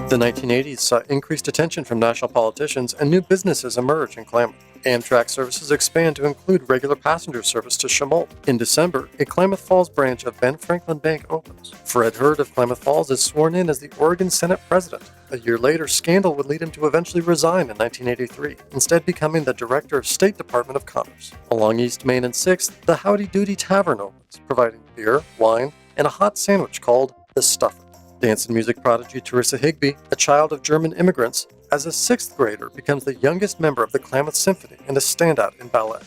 The 1980s saw increased attention from national politicians and new businesses emerge in Klamath. Amtrak services expand to include regular passenger service to Chemult. In December, a Klamath Falls branch of Ben Franklin Bank opens. Fred Hurd of Klamath Falls is sworn in as the Oregon Senate president. A year later, scandal would lead him to eventually resign in 1983, instead becoming the director of State Department of Commerce. Along East Main and 6th, the Howdy Doody Tavern opens, providing beer, wine, and a hot sandwich called the Stuffer. Dance and music prodigy Teresa Higbee, a child of German immigrants, as a 6th grader becomes the youngest member of the Klamath Symphony and a standout in ballet.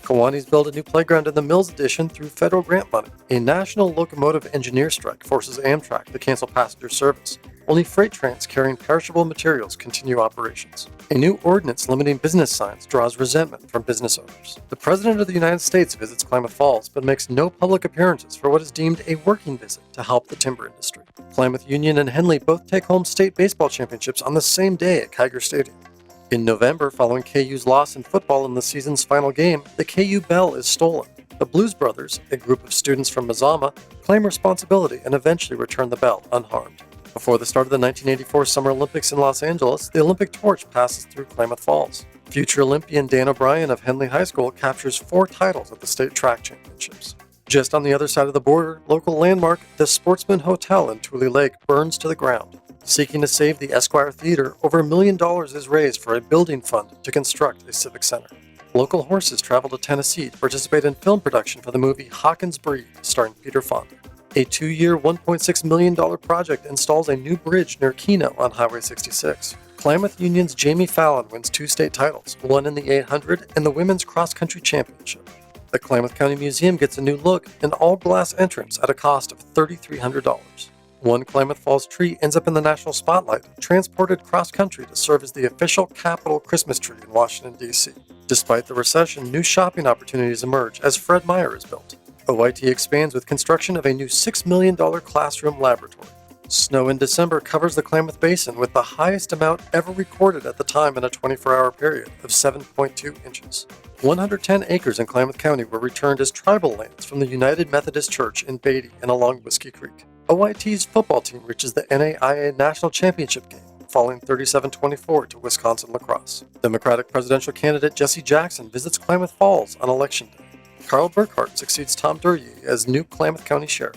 Kiwanis build a new playground in the Mills Addition through federal grant money. A national locomotive engineer strike forces Amtrak to cancel passenger service. Only freight trains carrying perishable materials continue operations. A new ordinance limiting business signs draws resentment from business owners. The President of the United States visits Klamath Falls but makes no public appearances for what is deemed a working visit to help the timber industry. Klamath Union and Henley both take home state baseball championships on the same day at Kiger Stadium. In November, following KU's loss in football in the season's final game, the KU bell is stolen. The Blues Brothers, a group of students from Mazama, claim responsibility and eventually return the bell unharmed. Before the start of the 1984 Summer Olympics in Los Angeles, the Olympic torch passes through Klamath Falls. Future Olympian Dan O'Brien of Henley High School captures 4 titles at the state track championships. Just on the other side of the border, local landmark, the Sportsman Hotel in Tule Lake burns to the ground. Seeking to save the Esquire Theater, over $1 million is raised for a building fund to construct a civic center. Local horses travel to Tennessee to participate in film production for the movie Hawkins Breed, starring Peter Fonda. A 2-year, $1.6 million project installs a new bridge near Keno on Highway 66. Klamath Union's Jamie Fallon wins 2 state titles, one in the 800 and the Women's Cross Country Championship. The Klamath County Museum gets a new look, an all-glass entrance at a cost of $3,300. One Klamath Falls tree ends up in the national spotlight, transported cross-country to serve as the official Capitol Christmas tree in Washington, D.C. Despite the recession, new shopping opportunities emerge as Fred Meyer is built. OIT expands with construction of a new $6 million classroom laboratory. Snow in December covers the Klamath Basin with the highest amount ever recorded at the time in a 24-hour period of 7.2 inches. 110 acres in Klamath County were returned as tribal lands from the United Methodist Church in Beatty and along Whiskey Creek. OIT's football team reaches the NAIA National Championship game, falling 37-24 to Wisconsin lacrosse. Democratic presidential candidate Jesse Jackson visits Klamath Falls on Election Day. Carl Burkhart succeeds Tom Duryea as new Klamath County Sheriff.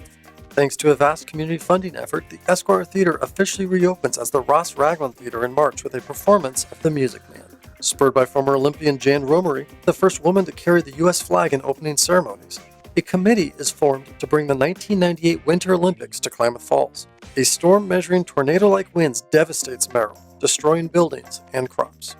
Thanks to a vast community funding effort, the Esquire Theater officially reopens as the Ross Raglan Theater in March with a performance of The Music Man. Spurred by former Olympian Jan Romery, the first woman to carry the U.S. flag in opening ceremonies, a committee is formed to bring the 1998 Winter Olympics to Klamath Falls. A storm measuring tornado-like winds devastates Merrill, destroying buildings and crops.